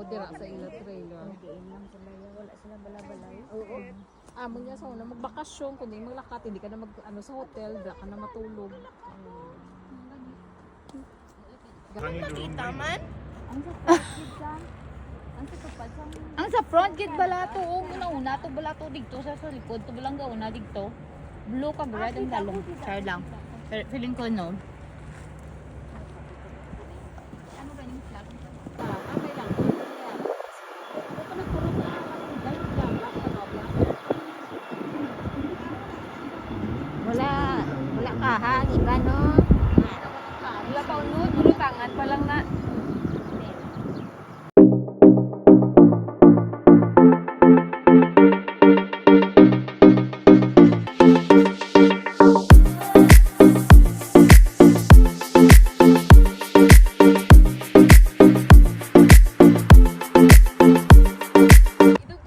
dira sa ila trailer. Diin lang sila. Wala sila bala-balay. Oo. Amo niya sa una magbakasyon kundi maglakat hindi ka na mag ano sa hotel, da ka na matulog. Nakita man? Ang sa front gate balato, una-una to balato dito sa likod to balang gauna dito. Blue ka red ang dalong. Sir lang. Feeling ko no. Ano ba yung flag? Okay lang. Wala kahan, iba no. Wala pa unod, puro tangan pa lang na.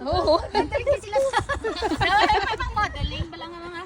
Oo. May pang modeling pa lang mga.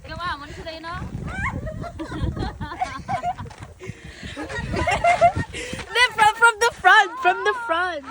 Gawa mo na sila yun, no? From the front! From the front!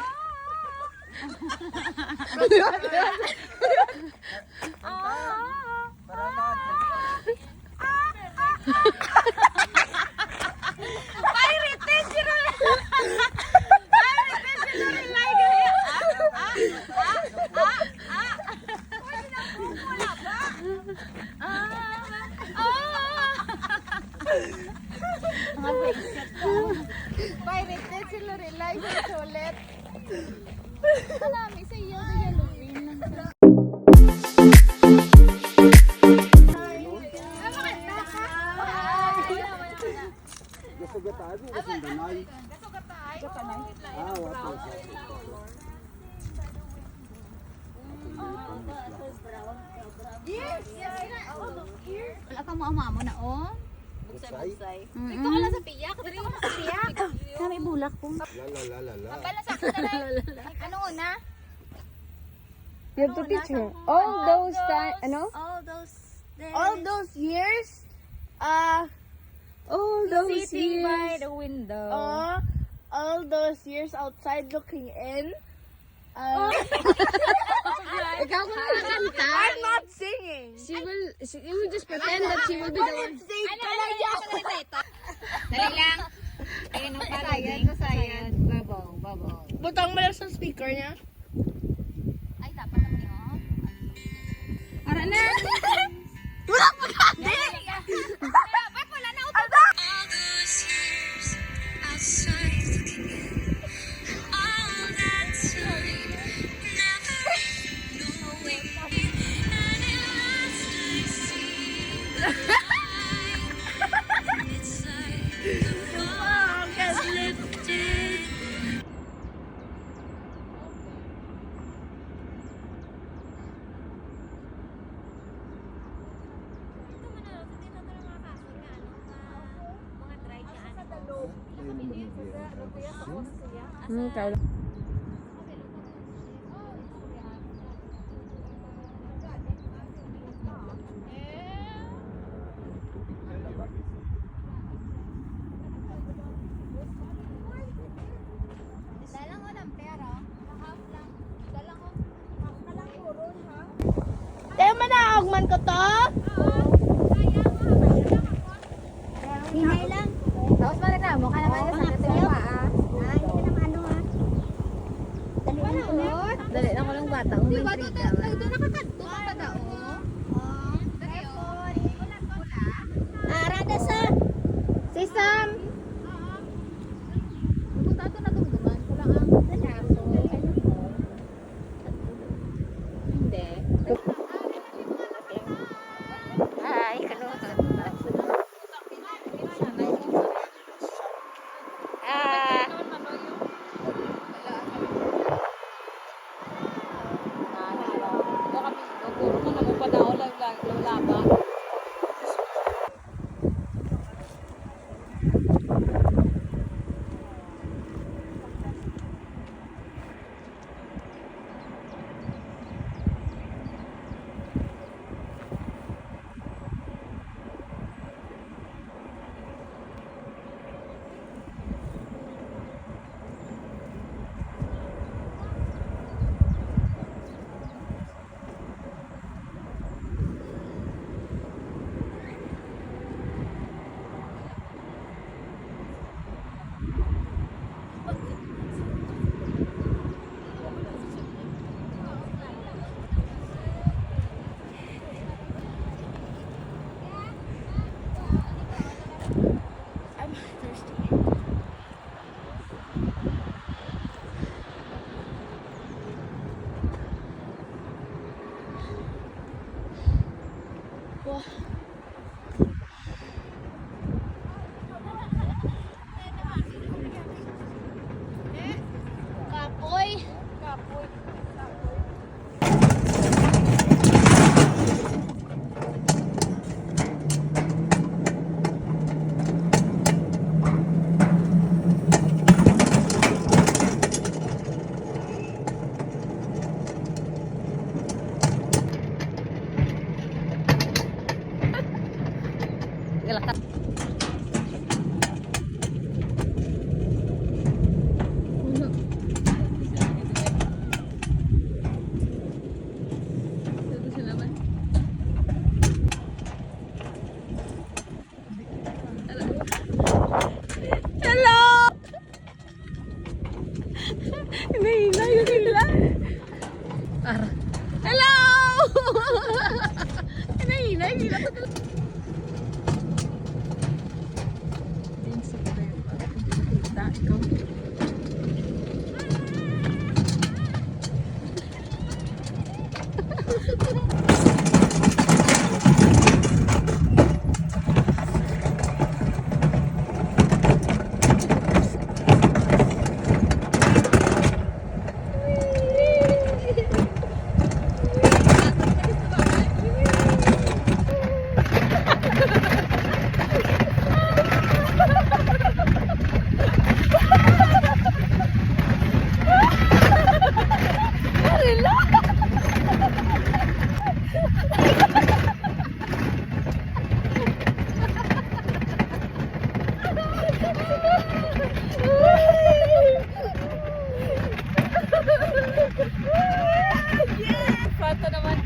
Pirated sila rin live ulit. Kalami sa iyo na yellowing. Gasugatan mo kasi danay. Wala ka mo ama na oh. Busay. Ito ka lang sa piyak. Dari mo sa piyak. Kami bulak po. La la la la. Bala sa akin na. Ano una? You have to teach her. All those time, ano? All those days. All those years, all those Sitting by years, the window. all those years outside looking in. Ikaw kung nakakanta, I'm not singing. you will just pretend that she will be the one. Dali lang. Ayun ang palayan. Sayan. Babaw. Butang mo lang sa speaker niya. Ay, dapat naman yun. Para na. Wala pa ka! Dapat wala na utot. All those years outside looking in, all that time never knowing, and at last I see the light. It's like the fog has lifted. Dalang walang pera. Half lang. Dalang ko. Dalang kuron ha. Tayo man na, agman ko to. ba ito? Ito nakakanto ka pa daw. Arada sa. Si Sam. Pupunta ito na dumduman. Kulang ang hindi. Ay, kaluto. Ah, Kapoy. galakat. Hello! Hinahila yung hila. Hello! Hinahila yung hila. Front naman.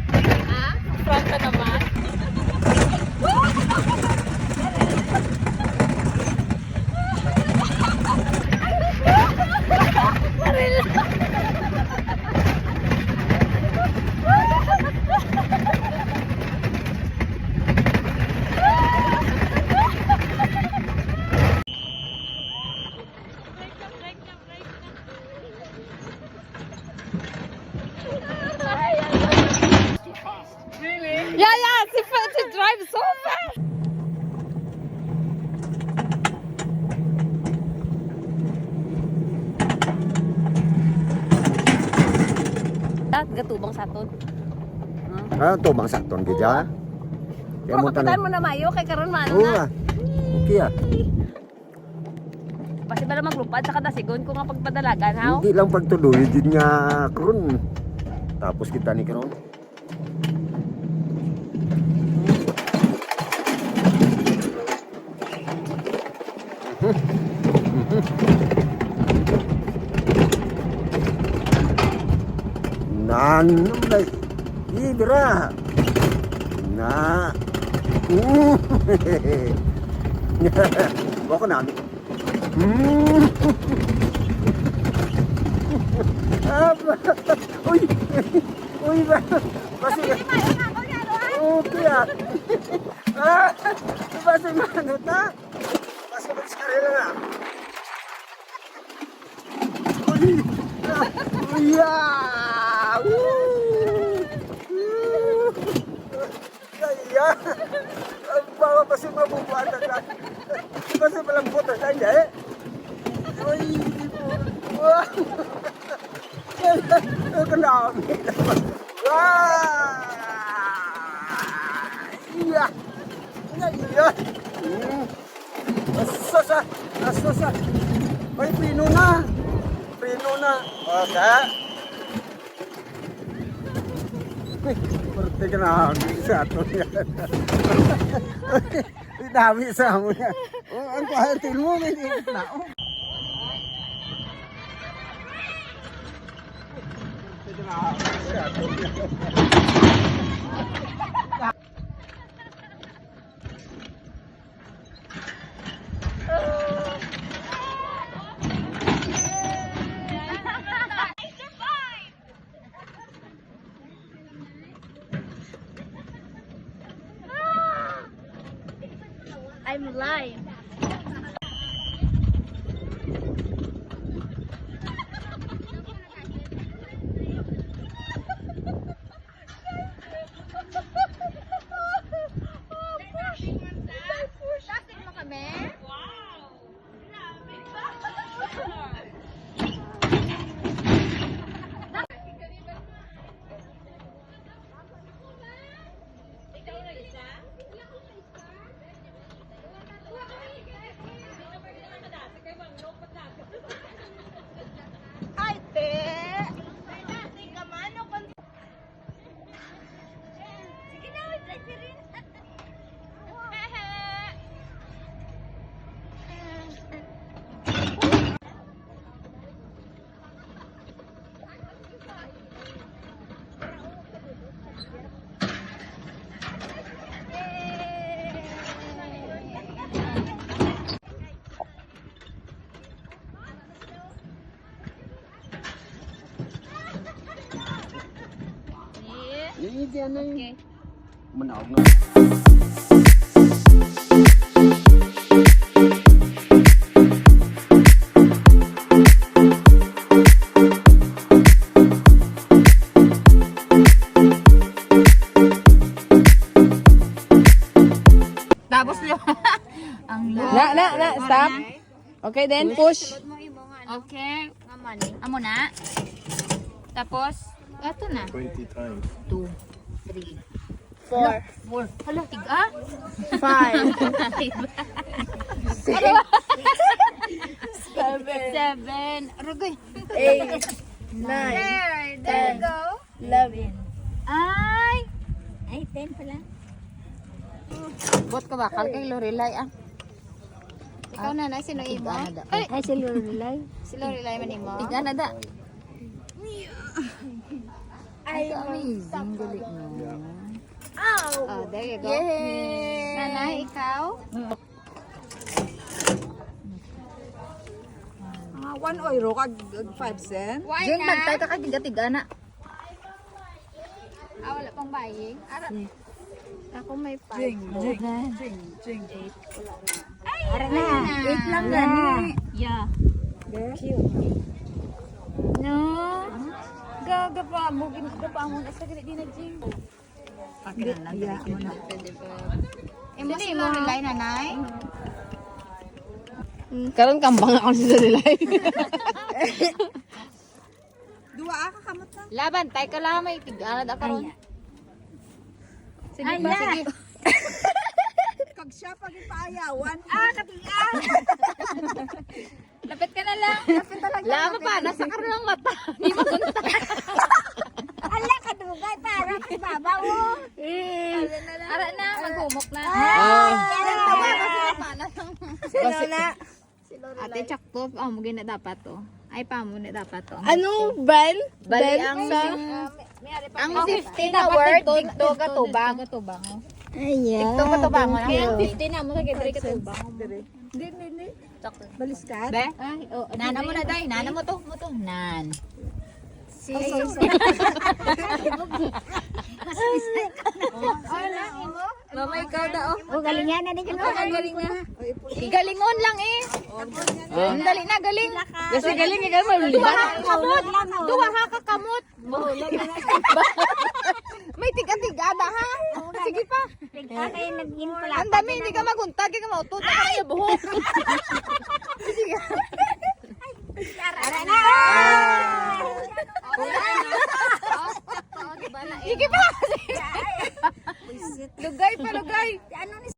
Ah? Front naman. Yeah, she drives so fast. Gatubang saton. Ah, to bang sakton gid ya. Kaya mo Kapitan mo na mayo kay karon man Oo na. ah. Okay ah. Basi ba na maglupad sa kada sigon ko nga pagpadalagan haw. Hindi lang pagtuloy din nga karon. Tapos kita ni karon. Nanam lay. Ibra. Na. Bako namin. Uy. Uy, basi. Okay ah. Basi mano ta? Basi magsarila na. Uy. Yeah. Kaya. Ang bawa basi mabubuan na. Basi malambot na kanya eh. Uy, wow. Kenapa? Wah, iya, iya. Asusa, asusa. Ay, pino na. Okay. Berarti kenapa satu ya? Dami sa mo ya. Oh, ang kahit mo hindi na. I'm live. Ini dia na yun. Okay. Manaog na. Tapos yun. Ang Stop. Okay, then push. Okay. Amo na. Tapos, ito na. 20 times. 2, 3, 4, 4. Hala, tiga? 5, 7. Arugoy. 8, 9, There you go. 11. Ay, 10 pala. Bot ka bakal kay Lorelai ah. Ikaw na na, sino imo? Ay, si Lorelai. si Lorelai man imo. Tiga na da. Ay, amazing galing mo. Oh, there you go. Yay! Nanay, ikaw? 1 euro kag 5 cent. Why Jing, na? bantay ka kay tiga-tiga na. Wala pang baying. Ako may 5. Jing, jing. Ara na. 8 lang gani. Yeah. No. Gaga pa mo na sa gili na jing. Pakiran lang dali mo na. Imo si Lorelai nanay? Karon kambang ako si Lorelai. Dua ka kamot na. Laban tay ka lang may tigala da karon. Sige ba sige. Kag siya pag ipaayawan. Katiyan. Lapit ka na lang. Lapit talaga. Lama pa nasa karon ng mata. Di mo kunta. Ala ka dugay para kay babaw. Ara na maghumok na. Sino na? Ate Chakto, mo gina dapat to. Ay pa mo na dapat to. Ano? Bal? Bali Bal ang sa... ang 15 na word dito katubang. Ayan. Dito katubang na. 15 na mo sa kidri katubang. Dili. Baliskat. Be? Ay, oh, nana mo na dai, nana mo to, Nan. Mama, ikaw daw. Oh, galingan na din ka. Galing na. Galingon lang eh. Dali na, galing. Kasi galing ikaw malulibad. Duwa ha kakamot. Duwa ha kakamot. May tiga-tigada ha. Sige pa. Kayo naging pala. Ang dami, hindi ka maguntag. Hindi ka mautot. Ay, sa buhok. Sige. Tara na! Sige pa. Lugay pa, lugay. Ano ni